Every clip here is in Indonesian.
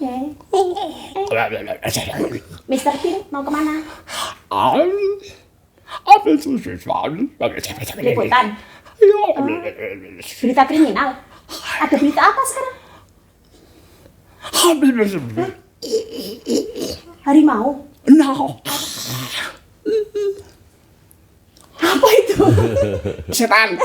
Mr. Bean mau kemana? Ambil sesuatu. Liputan. Berita kriminal. Ada berita apa sekarang? Ambil sesuatu. Harimau. No. Apa itu? Setan.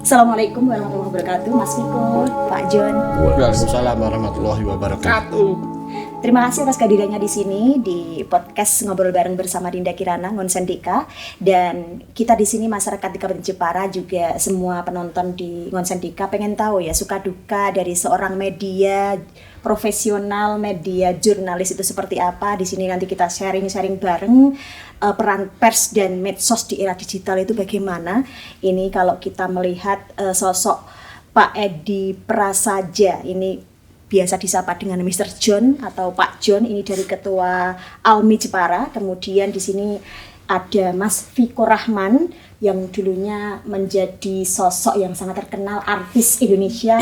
Assalamualaikum warahmatullahi wabarakatuh, Mas Viko, Pak John. Waalaikumsalam warahmatullahi wabarakatuh. Terima kasih atas kehadirannya di sini di podcast Ngobrol Bareng bersama Dinda Kirana Ngonsendika, dan kita di sini masyarakat di Kabupaten Jepara, juga semua penonton di Ngonsendika pengen tahu ya suka duka dari seorang media profesional, media jurnalis itu seperti apa. Di sini nanti kita sharing bareng peran pers dan medsos di era digital itu bagaimana. Ini kalau kita melihat sosok Pak Edi Prasaja, ini biasa disapa dengan Mr. John atau Pak John, ini dari Ketua Almi Jepara. Kemudian di sini ada Mas Viko Rahman yang dulunya menjadi sosok yang sangat terkenal, artis Indonesia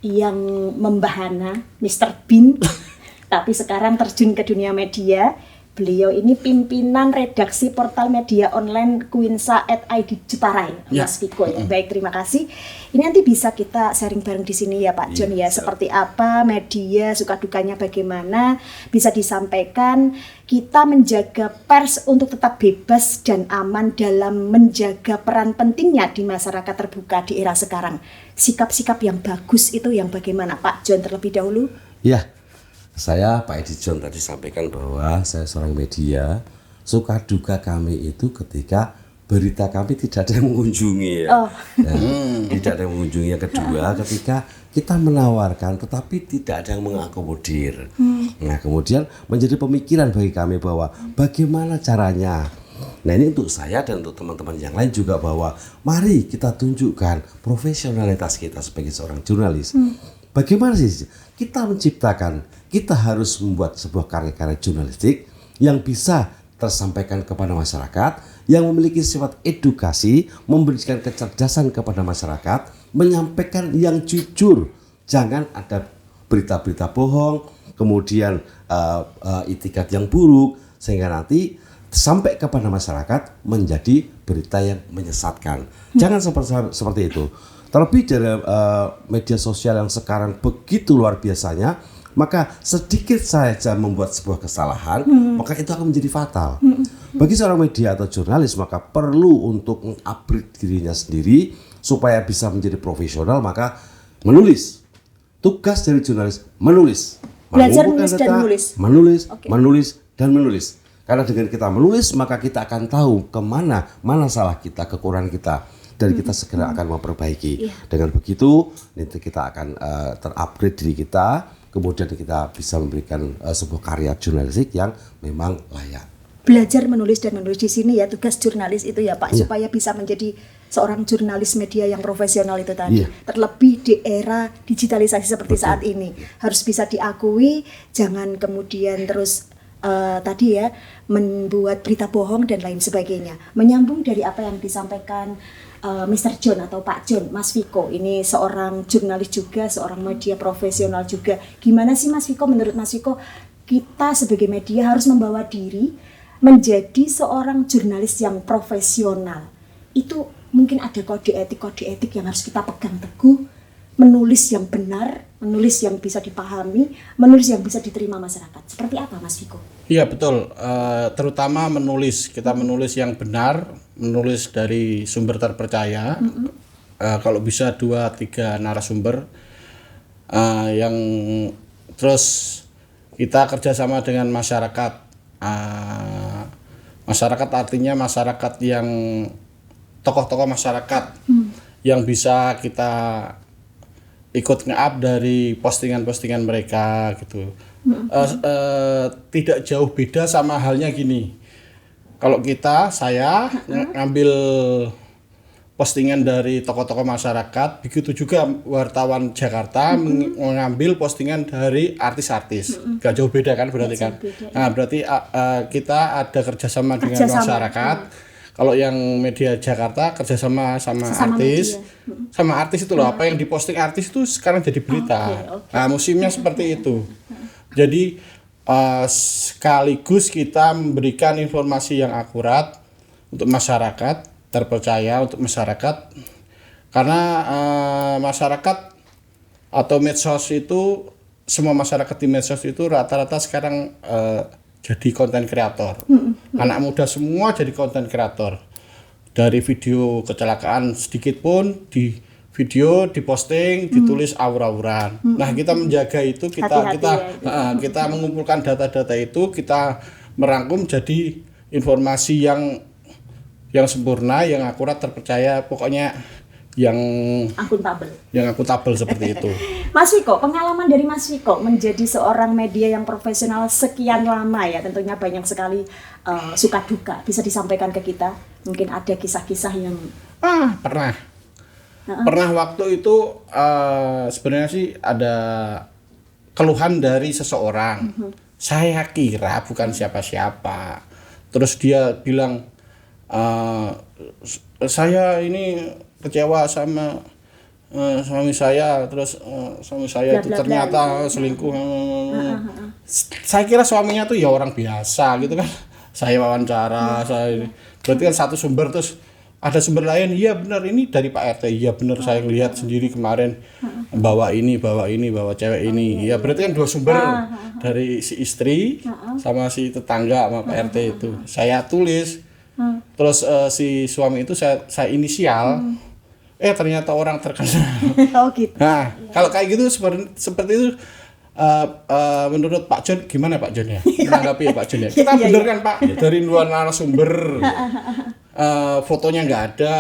yang membahana Mr. Bean, tapi sekarang terjun ke dunia media. Beliau ini pimpinan redaksi portal media online Quinsa@id Jepara ya, Mas Viko ya. Baik, terima kasih. Ini nanti bisa kita sharing bareng di sini ya Pak John ya, seperti apa media, suka dukanya bagaimana, bisa disampaikan. Kita menjaga pers untuk tetap bebas dan aman dalam menjaga peran pentingnya di masyarakat terbuka di era sekarang. Sikap-sikap yang bagus itu yang bagaimana Pak John terlebih dahulu? Ya, saya Pak Edi John tadi sampaikan bahwa saya seorang media, suka duka kami itu ketika berita kami tidak ada yang mengunjungi ya. Tidak ada yang mengunjungi. Yang kedua, ketika kita menawarkan tetapi tidak ada yang mengakomodir. Nah, kemudian menjadi pemikiran bagi kami bahwa bagaimana caranya. Nah, ini untuk saya dan untuk teman-teman yang lain juga, bahwa mari kita tunjukkan profesionalitas kita sebagai seorang jurnalis. Bagaimana sih kita menciptakan, kita harus membuat sebuah karya-karya jurnalistik yang bisa tersampaikan kepada masyarakat, yang memiliki sifat edukasi, memberikan kecerdasan kepada masyarakat, menyampaikan yang jujur. Jangan ada berita-berita bohong, kemudian itikat yang buruk, sehingga nanti sampai kepada masyarakat menjadi berita yang menyesatkan. Jangan seperti itu. Terlebih dari media sosial yang sekarang begitu luar biasanya, maka sedikit saja membuat sebuah kesalahan, maka itu akan menjadi fatal. Bagi seorang media atau jurnalis, maka perlu untuk mengupgrade dirinya sendiri supaya bisa menjadi profesional, maka menulis. Tugas dari jurnalis menulis. Belajar menulis dan menulis. Menulis dan menulis. Karena dengan kita menulis, maka kita akan tahu kemana salah kita, kekurangan kita, dan kita segera akan memperbaiki. Dengan begitu, nanti kita akan terupgrade diri kita, kemudian kita bisa memberikan sebuah karya jurnalistik yang memang layak. Belajar menulis dan menulis di sini ya, tugas jurnalis itu ya Pak, supaya bisa menjadi seorang jurnalis media yang profesional itu tadi. Terlebih di era digitalisasi seperti saat ini, harus bisa diakui, jangan kemudian terus tadi ya membuat berita bohong dan lain sebagainya. Menyambung dari apa yang disampaikan Mr. John atau Pak John, Mas Viko ini seorang jurnalis juga, seorang media profesional juga. Gimana sih Mas Viko, menurut Mas Viko, kita sebagai media harus membawa diri menjadi seorang jurnalis yang profesional? Itu mungkin ada kode etik yang harus kita pegang teguh, menulis yang benar, menulis yang bisa dipahami, menulis yang bisa diterima masyarakat. Seperti apa Mas Viko? Iya betul, terutama menulis, kita menulis yang benar, menulis dari sumber terpercaya. Kalau bisa 2-3 narasumber, yang terus kita kerjasama dengan masyarakat. Masyarakat artinya masyarakat yang tokoh-tokoh masyarakat yang bisa kita ikut nge-up dari postingan-postingan mereka gitu. Tidak jauh beda sama halnya gini. Kalau saya ngambil postingan dari tokoh-tokoh masyarakat, begitu juga wartawan Jakarta mengambil postingan dari artis-artis. Gak jauh beda kan berarti kan. Nah, berarti kita ada kerjasama dengan masyarakat. Kalau yang media Jakarta kerjasama sama artis, sama artis itu loh, apa yang diposting artis itu sekarang jadi berita. Nah, musimnya seperti itu. Jadi sekaligus kita memberikan informasi yang akurat untuk masyarakat, terpercaya untuk masyarakat, karena masyarakat atau medsos itu, semua masyarakat di medsos itu rata-rata sekarang jadi konten kreator. Anak muda semua jadi konten kreator. Dari video kecelakaan sedikit pun di video diposting, ditulis aur-auran. Nah, kita menjaga itu, kita mengumpulkan data-data itu, kita merangkum jadi informasi yang sempurna, yang akurat, terpercaya, pokoknya yang akuntabel seperti itu. Mas Viko, pengalaman dari Mas Viko menjadi seorang media yang profesional sekian lama ya, tentunya banyak sekali suka duka, bisa disampaikan ke kita? Mungkin ada kisah-kisah yang pernah waktu itu sebenarnya sih ada keluhan dari seseorang. Saya kira bukan siapa-siapa. Terus dia bilang, saya ini kecewa sama suami saya, terus suami saya itu ternyata selingkuh. Saya kira suaminya tuh ya orang biasa gitu kan. Saya wawancara, berarti kan satu sumber, terus ada sumber lain, iya benar ini dari Pak RT, iya benar saya lihat sendiri kemarin bawa cewek ini, iya berarti kan dua sumber, dari si istri sama si tetangga sama Pak RT itu. Saya tulis, terus si suami itu saya inisial, ternyata orang terkenal. Oh gitu. Nah, kalau kayak gitu seperti itu, menurut Pak John gimana Pak John ya? Menanggapi ya Pak John ya? Kita bener kan Pak, dari luar narasumber, fotonya nggak ada,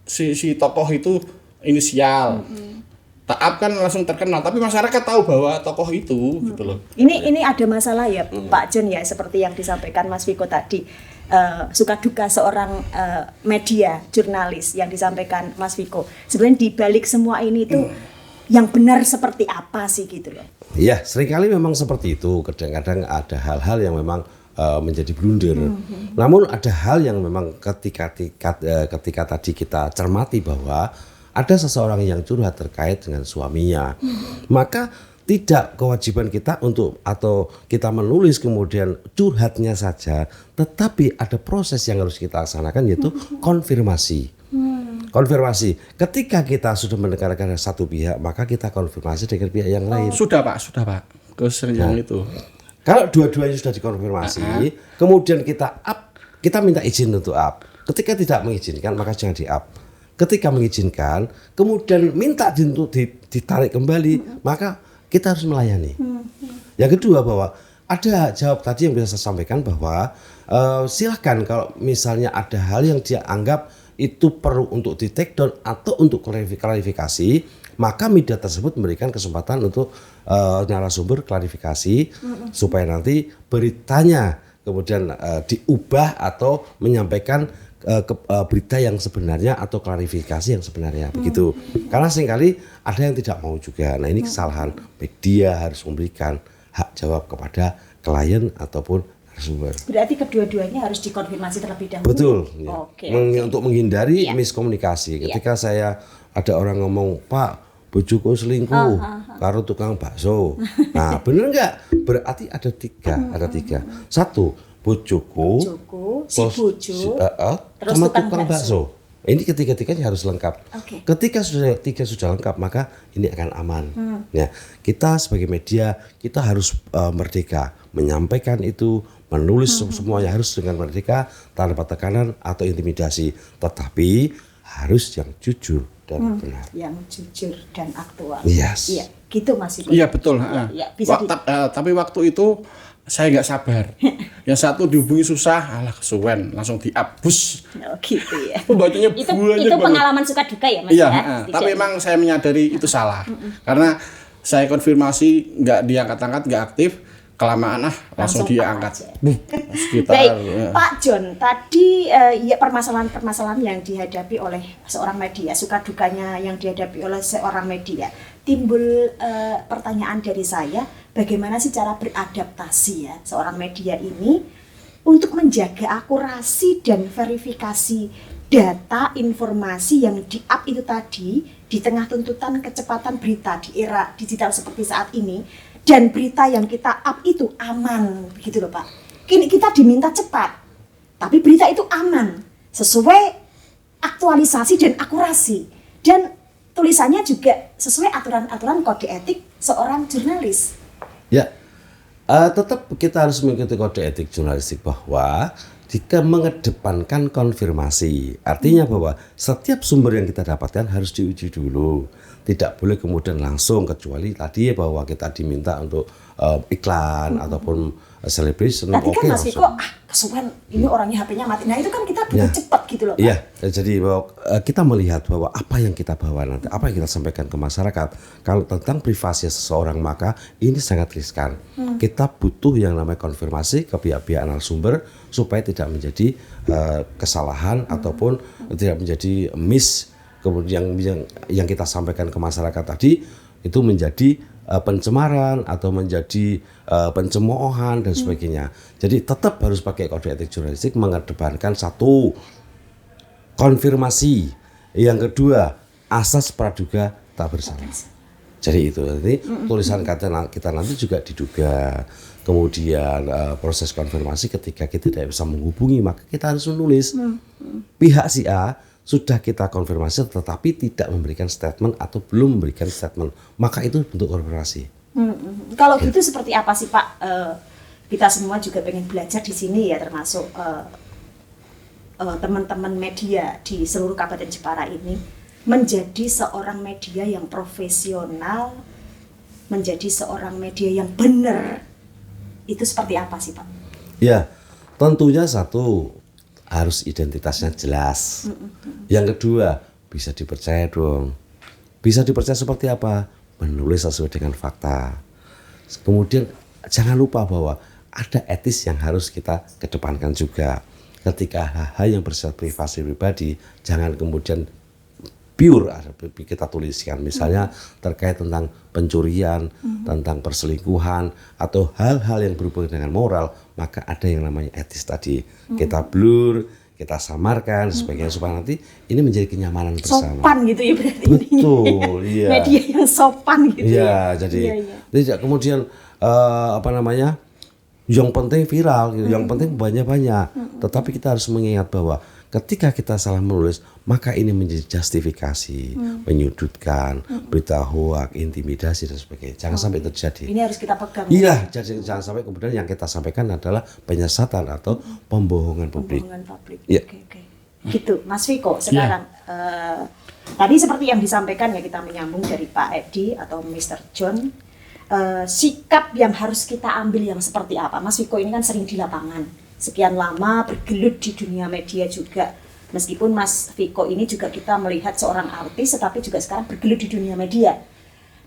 si tokoh itu inisial. Taat kan langsung terkenal, tapi masyarakat tahu bahwa tokoh itu gitu loh. Ini ada masalah ya Pak John ya, seperti yang disampaikan Mas Viko tadi. Suka duka seorang media jurnalis yang disampaikan Mas Viko. Sebenarnya di balik semua ini tuh yang benar seperti apa sih gitu loh? Iya, seringkali memang seperti itu. Kadang-kadang ada hal-hal yang memang menjadi blunder. Namun ada hal yang memang ketika tadi kita cermati bahwa ada seseorang yang curhat terkait dengan suaminya, maka tidak kewajiban kita atau kita menulis kemudian curhatnya saja, tetapi ada proses yang harus kita laksanakan, yaitu konfirmasi. Konfirmasi. Ketika kita sudah mendengarkan satu pihak, maka kita konfirmasi dengan pihak yang lain. Sudah Pak. Yang itu. Kalau dua-duanya sudah dikonfirmasi, kemudian kita minta izin untuk up. Ketika tidak mengizinkan, maka jangan di-up. Ketika mengizinkan, kemudian minta untuk ditarik kembali, maka kita harus melayani. Yang kedua, bahwa ada jawab tadi yang bisa saya sampaikan bahwa silahkan kalau misalnya ada hal yang dia anggap itu perlu untuk di take down atau untuk klarifikasi, maka media tersebut memberikan kesempatan untuk narasumber klarifikasi supaya nanti beritanya kemudian diubah atau menyampaikan berita yang sebenarnya atau klarifikasi yang sebenarnya begitu. Karena seringkali ada yang tidak mau juga. Nah, ini kesalahan media, harus memberikan hak jawab kepada klien ataupun narasumber. Berarti kedua-duanya harus dikonfirmasi terlebih dahulu. Betul. Ya. Oke. Untuk menghindari miskomunikasi. Ketika saya ada orang ngomong, Pak, bojoku selingkuh karo tukang bakso. Nah, bener nggak? Berarti ada tiga. Satu, bojoku, si bojo, terus sama tukang bakso. Ini ketiga-tiganya harus lengkap. Okay. Ketika tiga sudah lengkap, maka ini akan aman. Ya, kita sebagai media kita harus merdeka menyampaikan itu, menulis semuanya harus dengan merdeka, tanpa tekanan atau intimidasi. Tetapi harus yang jujur dan benar. Yang jujur dan aktual. Yes. Iya, gitu Mas Viko. Iya betul. Bisa tapi waktu itu saya nggak sabar. Yang satu dihubungi susah, kesuwen, langsung diabus. Oh gitu ya. Pembacanya itu pengalaman suka duka ya Mas? Iya, tapi memang saya menyadari itu salah. Karena saya konfirmasi nggak diangkat-angkat, nggak aktif. kelamaan langsung diangkat. aja. Sekitar Baik, ya. Pak John, tadi ya permasalahan-permasalahan yang dihadapi oleh seorang media, suka dukanya yang dihadapi oleh seorang media, timbul pertanyaan dari saya, bagaimana sih cara beradaptasi ya seorang media ini untuk menjaga akurasi dan verifikasi data informasi yang di-up itu tadi di tengah tuntutan kecepatan berita di era digital seperti saat ini, dan berita yang kita up itu aman, begitu loh Pak. Kini kita diminta cepat, tapi berita itu aman, sesuai aktualisasi dan akurasi, dan tulisannya juga sesuai aturan-aturan kode etik seorang jurnalis. Ya, tetap kita harus mengikuti kode etik jurnalistik bahwa jika mengedepankan konfirmasi, artinya bahwa setiap sumber yang kita dapatkan harus diuji dulu. Tidak boleh kemudian langsung, kecuali tadi bahwa kita diminta untuk iklan ataupun celebration. Nanti kan Mas langsung. Viko, kesuwen ini orangnya HP-nya mati. Nah itu kan kita butuh cepat gitu loh Pak. Iya, jadi bahwa, kita melihat bahwa apa yang kita bawa nanti, apa yang kita sampaikan ke masyarakat. Kalau tentang privasi seseorang maka ini sangat riskan. Kita butuh yang namanya konfirmasi ke pihak-pihak narasumber supaya tidak menjadi kesalahan ataupun tidak menjadi miss. Kemudian yang kita sampaikan ke masyarakat tadi itu menjadi pencemaran atau menjadi pencemoohan dan sebagainya. Jadi tetap harus pakai kode etik jurnalistik, mengedepankan satu, konfirmasi, yang kedua asas praduga tak bersalah. Jadi itu nanti tulisan kata kita nanti juga diduga. Kemudian proses konfirmasi ketika kita tidak bisa menghubungi maka kita harus menulis pihak si A sudah kita konfirmasi tetapi tidak memberikan statement atau belum memberikan statement, maka itu bentuk konfirmasi. Kalau gitu seperti apa sih Pak? Kita semua juga pengen belajar di sini ya, termasuk teman-teman media di seluruh Kabupaten Jepara ini, menjadi seorang media yang profesional, menjadi seorang media yang benar. Itu seperti apa sih Pak? Ya, tentunya satu, harus identitasnya jelas. Yang kedua, bisa dipercaya dong. Bisa dipercaya seperti apa? Menulis sesuai dengan fakta. Kemudian jangan lupa bahwa ada etis yang harus kita kedepankan juga. Ketika hal-hal yang bersifat privasi pribadi, jangan kemudian pure kita tuliskan, misalnya terkait tentang pencurian, tentang perselingkuhan atau hal-hal yang berhubungan dengan moral, maka ada yang namanya etis tadi. Kita blur, kita samarkan sebagainya supaya nanti ini menjadi kenyamanan bersama. Sopan gitu ya berarti. Betul, iya. Media yang sopan gitu. Iya, jadi tidak kemudian yang penting viral, gitu. Yang penting banyak-banyak. Tetapi kita harus mengingat bahwa ketika kita salah menulis, maka ini menjadi justifikasi, menyudutkan, berita hoak, intimidasi dan sebagainya. Jangan sampai terjadi. Ini harus kita pegang. Iya, jadi jangan sampai kemudian yang kita sampaikan adalah penyesatan atau pembohongan publik. Pembohongan publik. Iya. Oke. Gitu, Mas Viko. Sekarang tadi seperti yang disampaikan ya, kita menyambung dari Pak Edi atau Mr. John. Sikap yang harus kita ambil yang seperti apa? Mas Viko ini kan sering di lapangan, sekian lama bergelut di dunia media juga. Meskipun Mas Viko ini juga kita melihat seorang artis, tetapi juga sekarang bergelut di dunia media.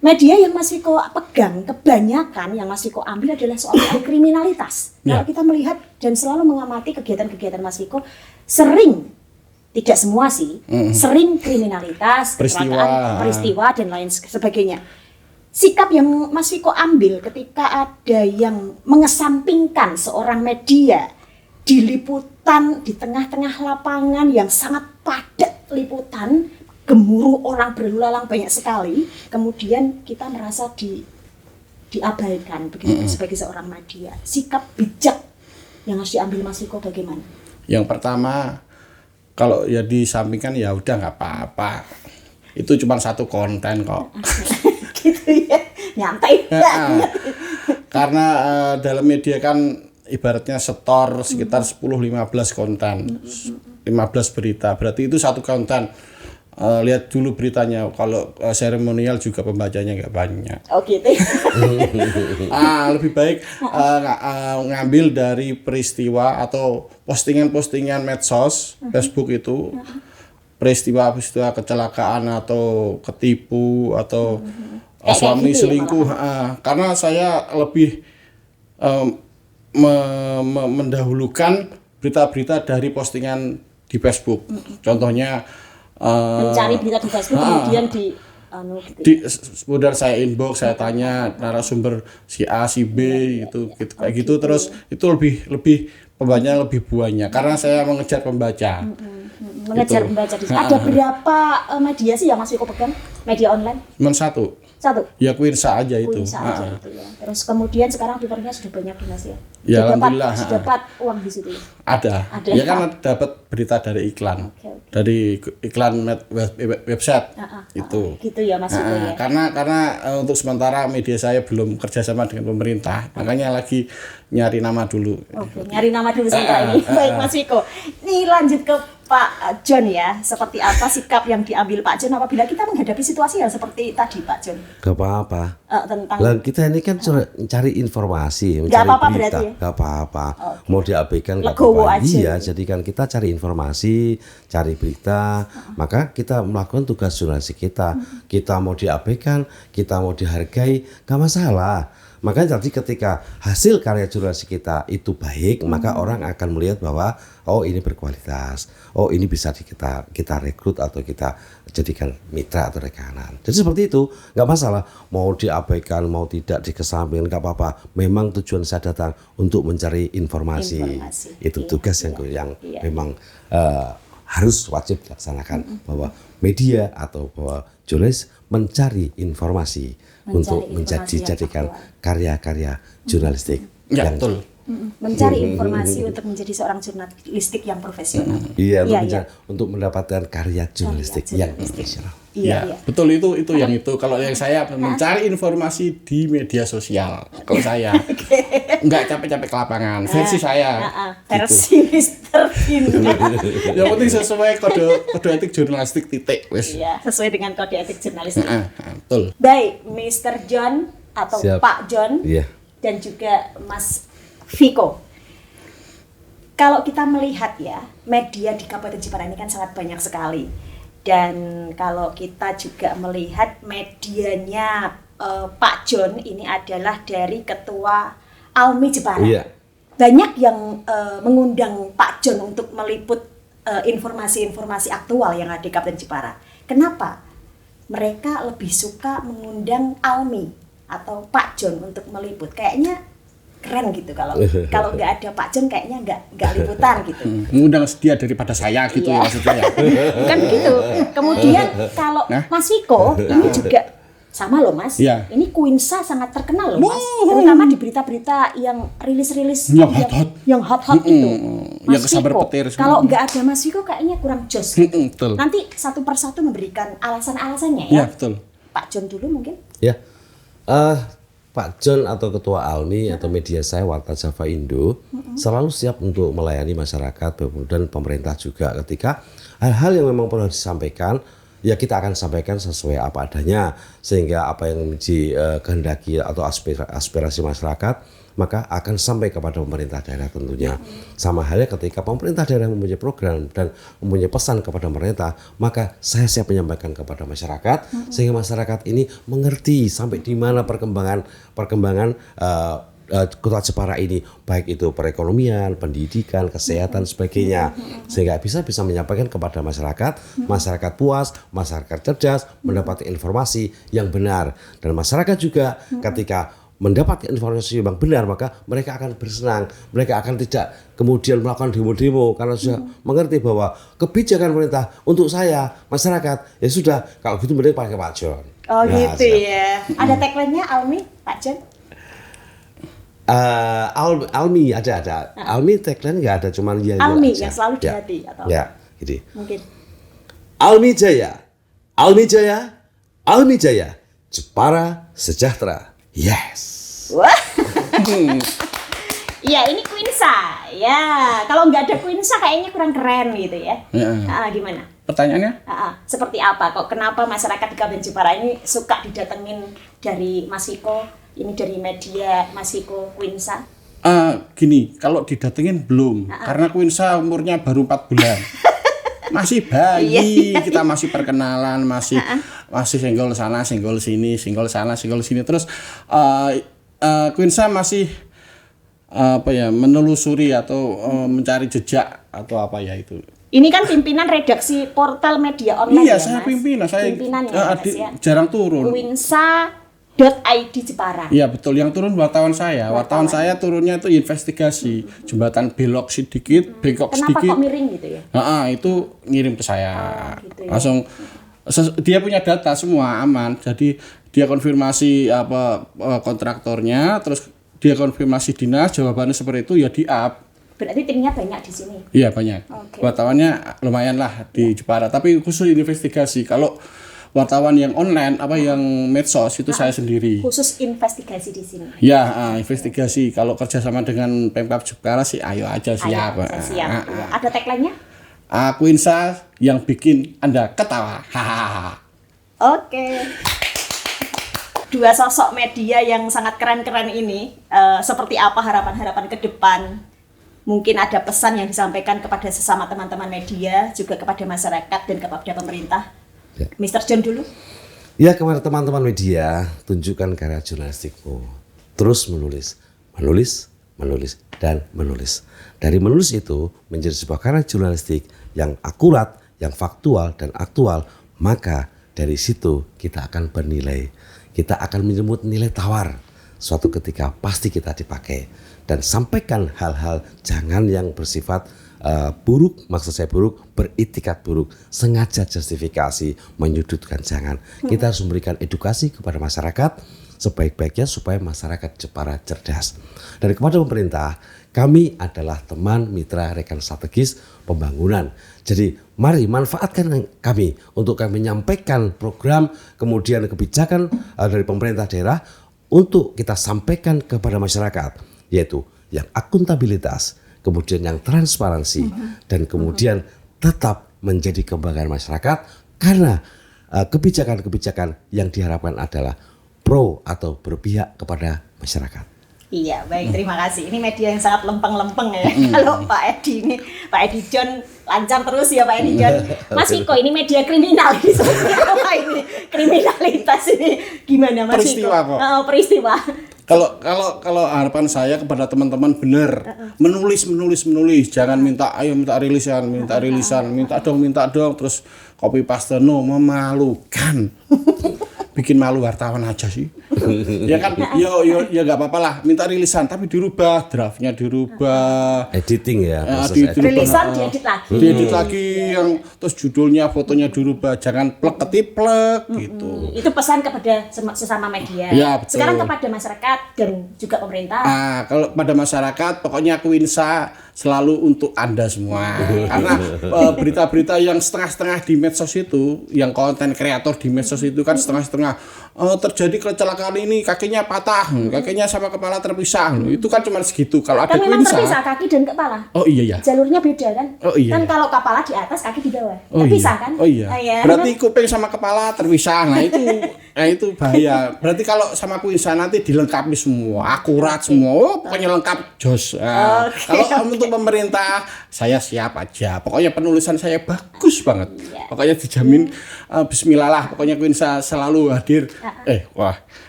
Media yang Mas Viko pegang, kebanyakan yang Mas Viko ambil adalah soal kriminalitas. Kalau kita melihat dan selalu mengamati kegiatan-kegiatan Mas Viko, sering, tidak semua sih, sering kriminalitas, peristiwa dan lain sebagainya. Sikap yang Mas Viko ambil ketika ada yang mengesampingkan seorang media di liputan di tengah-tengah lapangan yang sangat padat liputan, gemuruh orang berlalang banyak sekali, kemudian kita merasa diabaikan begitu sebagai seorang media. Sikap bijak yang harus diambil Mas Viko bagaimana? Yang pertama, kalau ya disampingkan ya udah nggak apa-apa. Itu cuma satu konten kok. Gitu ya, nyantai banget. Karena dalam media kan ibaratnya setor sekitar 10-15 konten, 15 berita, berarti itu satu konten. Lihat dulu beritanya, kalau seremonial juga pembacanya nggak banyak. Oh gitu. Lebih baik ngambil dari peristiwa atau postingan-postingan medsos, Facebook itu, peristiwa kecelakaan atau ketipu atau suami gitu selingkuh. Karena saya lebih mendahulukan berita-berita dari postingan di Facebook. Contohnya Mencari berita di Facebook kemudian di kemudian saya inbox, saya tanya narasumber si A, si B gitu kayak gitu, terus itu lebih pembacanya lebih banyak karena saya mengejar pembaca. mengejar membaca di ada berapa media sih yang Mas Viko pegang? Media online? Cuma satu. Ya Quinsa aja itu. Quinsa aja itu ya. Terus kemudian sekarang Twitternya sudah banyak di Mas ya? Ya alhamdulillah. Sudah dapat uang di situ ya? Ada. Ya kan dapat berita dari iklan. Okay. Dari iklan website itu. Gitu ya Mas Viko ya. Karena untuk sementara media saya belum kerjasama dengan pemerintah, makanya lagi nyari nama dulu. Oke, nyari nama dulu sebentar ini. Baik Mas Viko. Nih lanjut ke Pak John ya. Seperti apa sikap yang diambil Pak John apabila kita menghadapi situasi yang seperti tadi Pak John? Gak apa-apa. Tentang Lah kita ini kan cari informasi, mencari apa-apa berita. berarti ya? Gak apa-apa. Mau diabaikan gak Legowo apa-apa. aja. Iya, jadi kan kita cari informasi, cari berita, maka kita melakukan tugas jurnalistik kita. Kita mau diabaikan, kita mau dihargai, gak masalah. Makanya jadi ketika hasil karya jurnalistik kita itu baik, maka orang akan melihat bahwa oh ini berkualitas, oh ini bisa kita rekrut atau kita jadikan mitra atau rekanan. Jadi seperti itu, nggak masalah mau diabaikan, mau tidak dikesampingkan, nggak apa-apa. Memang tujuan saya datang untuk mencari informasi. Itu tugas yang memang harus wajib dilaksanakan bahwa media atau bahwa jurnalis mencari informasi untuk dijadikan karya-karya jurnalistik. Ya, yang betul. mencari informasi untuk menjadi seorang jurnalistik yang profesional. Iya, untuk mendapatkan karya jurnalistik yang profesional. Iya. Betul itu yang itu. Kalau yang saya mencari informasi di media sosial. Kalau saya nggak capek-capek ke lapangan. Versi saya. Versi Mister Vin. Yang penting sesuai kode etik jurnalistik titik. Iya, sesuai dengan kode etik jurnalistik. Betul. Baik, Mr. John atau Siap. Pak John Iya. dan juga Mas Viko. Kalau kita melihat ya, media di Kabupaten Jepara ini kan sangat banyak sekali. Dan kalau kita juga melihat medianya Pak John ini adalah dari Ketua Almi Jepara. Iya. Banyak yang mengundang Pak John untuk meliput informasi-informasi aktual yang ada di Kabupaten Jepara. Kenapa? Mereka lebih suka mengundang Almi atau Pak John untuk meliput. Kayaknya keren gitu kalau nggak ada Pak John kayaknya nggak liputan gitu. Mengundang dia daripada saya gitu Iya. maksudnya ya. Kan gitu. Kemudian kalau Mas Viko ini juga sama loh Mas. Iya. Ini Quinsa sangat terkenal loh Mas. Terutama di berita-berita yang rilis-rilis yang hot-hot itu. Yang kesabar petir semua. Kalau nggak ada Mas Viko kayaknya kurang jos. Betul. Nanti satu persatu memberikan alasan-alasannya Ya, ya. betul. Pak John dulu mungkin. Ya, Pak John atau Ketua Almi atau media saya Warta Java Indo selalu siap untuk melayani masyarakat dan pemerintah juga ketika hal-hal yang memang perlu disampaikan, ya kita akan sampaikan sesuai apa adanya sehingga apa yang menjadi kehendaki atau aspirasi masyarakat maka akan sampai kepada pemerintah daerah tentunya. Sama halnya ketika pemerintah daerah mempunyai program dan mempunyai pesan kepada pemerintah, maka saya siap menyampaikan kepada masyarakat sehingga masyarakat ini mengerti sampai di mana perkembangan Kota Jepara ini, baik itu perekonomian, pendidikan, kesehatan, sebagainya, sehingga bisa menyampaikan kepada masyarakat puas, masyarakat cerdas, mendapat informasi yang benar, dan masyarakat juga ketika mendapat informasi yang benar maka mereka akan bersenang, mereka akan tidak kemudian melakukan demo-demo karena sudah mengerti bahwa kebijakan pemerintah untuk saya masyarakat ya sudah, kalau gitu mending pakai Pak John. Oh gitu ya. Ada tagline-nya Almi Pak John? Almi ada. Almi tagline nggak ada, cuman ya Almi aja. yang selalu di Ya. hati atau Ya, gitu. mungkin Almi Jaya, Almi Jaya, Jepara sejahtera. Yes. wah. Iya, ini Quinsa. Ya, kalau nggak ada Quinsa kayaknya kurang keren gitu ya. Gimana? Pertanyaannya? Seperti apa? Kok kenapa masyarakat di Kabupaten Jepara ini suka didatengin dari Mas Viko? Ini dari media Mas Viko Quinsa? Gini, kalau didatengin belum, karena Quinsa umurnya baru 4 bulan. Masih bayi, kita masih perkenalan, masih senggol sana, senggol sini, senggol sana, senggol sini. Terus Quinsa masih menelusuri atau mencari jejak atau apa ya itu. Ini kan pimpinan redaksi portal media online Iya, ya, saya Mas? pimpinan. Saya Mas, ya? jarang turun. Winsa.id Jepara. Iya betul, yang turun wartawan saya. Wartawan saya turunnya itu investigasi jembatan belok sedikit, bengkok Kenapa sedikit. kok miring gitu ya? Itu ngirim ke saya. Gitu ya. Langsung dia punya data semua aman. Jadi dia konfirmasi kontraktornya, terus dia konfirmasi dinas, jawabannya seperti itu ya di-up. Berarti timnya banyak di sini. Iya banyak. Oke. Wartawannya lumayan lah di Jepara, tapi khusus investigasi. Kalau wartawan yang online yang medsos itu saya sendiri. Khusus investigasi di sini. Ya, investigasi. Kalau kerjasama dengan Pemkab Jepara sih ayo aja siap. Ayo, siap. Ada tagline-nya? Aquinsa yang bikin Anda ketawa. Hahaha. Oke. Dua sosok media yang sangat keren-keren ini, seperti apa harapan-harapan ke depan? Mungkin ada pesan yang disampaikan kepada sesama teman-teman media, juga kepada masyarakat dan kepada pemerintah. Ya. Mr. John dulu. Ya, kepada teman-teman media, tunjukkan karya jurnalistikmu. Terus menulis, dan menulis. Dari menulis itu menjadi sebuah karya jurnalistik yang akurat, yang faktual dan aktual, maka dari situ kita akan bernilai. Kita akan menyebut nilai tawar. Suatu ketika pasti kita dipakai. Dan sampaikan hal-hal jangan yang bersifat buruk, maksud saya buruk, beritikat buruk, sengaja justifikasi, menyudutkan, jangan. Kita harus memberikan edukasi kepada masyarakat sebaik-baiknya supaya masyarakat Jepara cerdas. Dan kepada pemerintah, kami adalah teman, mitra, rekan strategis pembangunan. Jadi mari manfaatkan kami untuk kami menyampaikan program, kemudian kebijakan dari pemerintah daerah untuk kita sampaikan kepada masyarakat. Yaitu yang akuntabilitas, kemudian yang transparansi, dan kemudian tetap menjadi kebanggaan masyarakat karena kebijakan-kebijakan yang diharapkan adalah pro atau berpihak kepada masyarakat. Iya, baik, terima kasih. Ini media yang sangat lempeng-lempeng ya. Kalau Pak Edi John lancar terus ya Pak Edi John. Mas Viko, ini media kriminal ini seperti apa ini? Kriminalitas ini gimana Mas Viko? Peristiwa kok. Peristiwa. Kalau harapan saya kepada teman-teman benar menulis, jangan minta rilisan, minta dong, terus copy paste, memalukan. Bikin malu wartawan aja sih. Ya kan, ya nggak apa-apa lah, minta rilisan tapi dirubah, draftnya dirubah. Editing ya. Rilisan diedit lagi. Diedit lagi yang terus judulnya, fotonya dirubah, jangan plek-ketiplek gitu. Itu pesan kepada sesama media. Ya, betul. Sekarang kepada masyarakat dan juga pemerintah. Kalau pada masyarakat, pokoknya Aquinsa selalu untuk Anda semua. Karena berita-berita yang setengah-setengah di medsos itu, yang konten kreator di medsos itu kan setengah-setengah. Terjadi kecelakaan ini, kakinya patah, kakinya sama kepala terpisah. Itu kan cuma segitu. Kalau ada Kan memang Aquinsa, terpisah kaki dan kepala. oh iya ya. Jalurnya beda kan? Oh iya. Kan kalau kepala di atas, kaki di bawah. Oh Terpisah iya. kan? Oh iya. Iya. Berarti kuping sama kepala terpisah. Nah itu bahaya. Berarti kalau sama Aquinsa nanti dilengkapi semua, akurat semua. Oh, pokoknya lengkap jos. Nah, kalau untuk pemerintah, saya siap aja. Pokoknya penulisan saya bagus banget. Pokoknya dijamin bismillah lah. Pokoknya Aquinsa selalu hadir.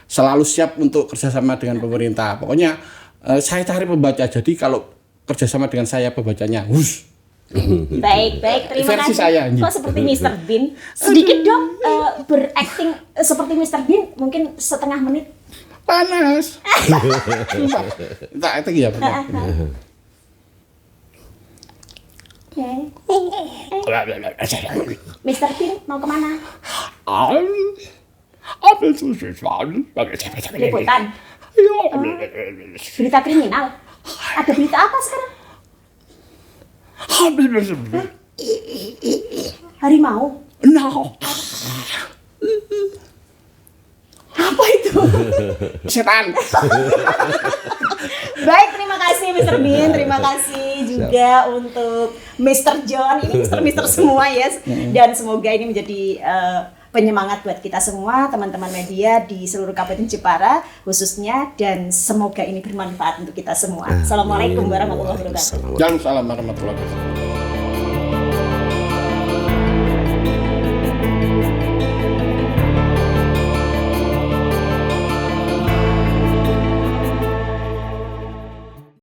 Selalu siap untuk kerjasama dengan pemerintah. Pokoknya saya cari pembaca. Jadi kalau kerjasama dengan saya pembacanya, Baik, terima Versi kasih. saya, Kok seperti Mr. Bean? Sedikit dong berakting seperti Mr. Bean, mungkin setengah menit. panas. Kita itu ya. Mr. Bean mau kemana? Liputan. Berita kriminal. Ada berita apa sekarang? Harimau. Apa itu? Setan. Baik, terima kasih Mr. Bean, terima kasih juga untuk Mr. John. Ini Mr. semua ya. Dan semoga ini menjadi penyemangat buat kita semua, teman-teman media di seluruh Kabupaten Jepara khususnya, dan semoga ini bermanfaat untuk kita semua. Assalamualaikum warahmatullahi wabarakatuh. Waalaikumsalam warahmatullahi wabarakatuh.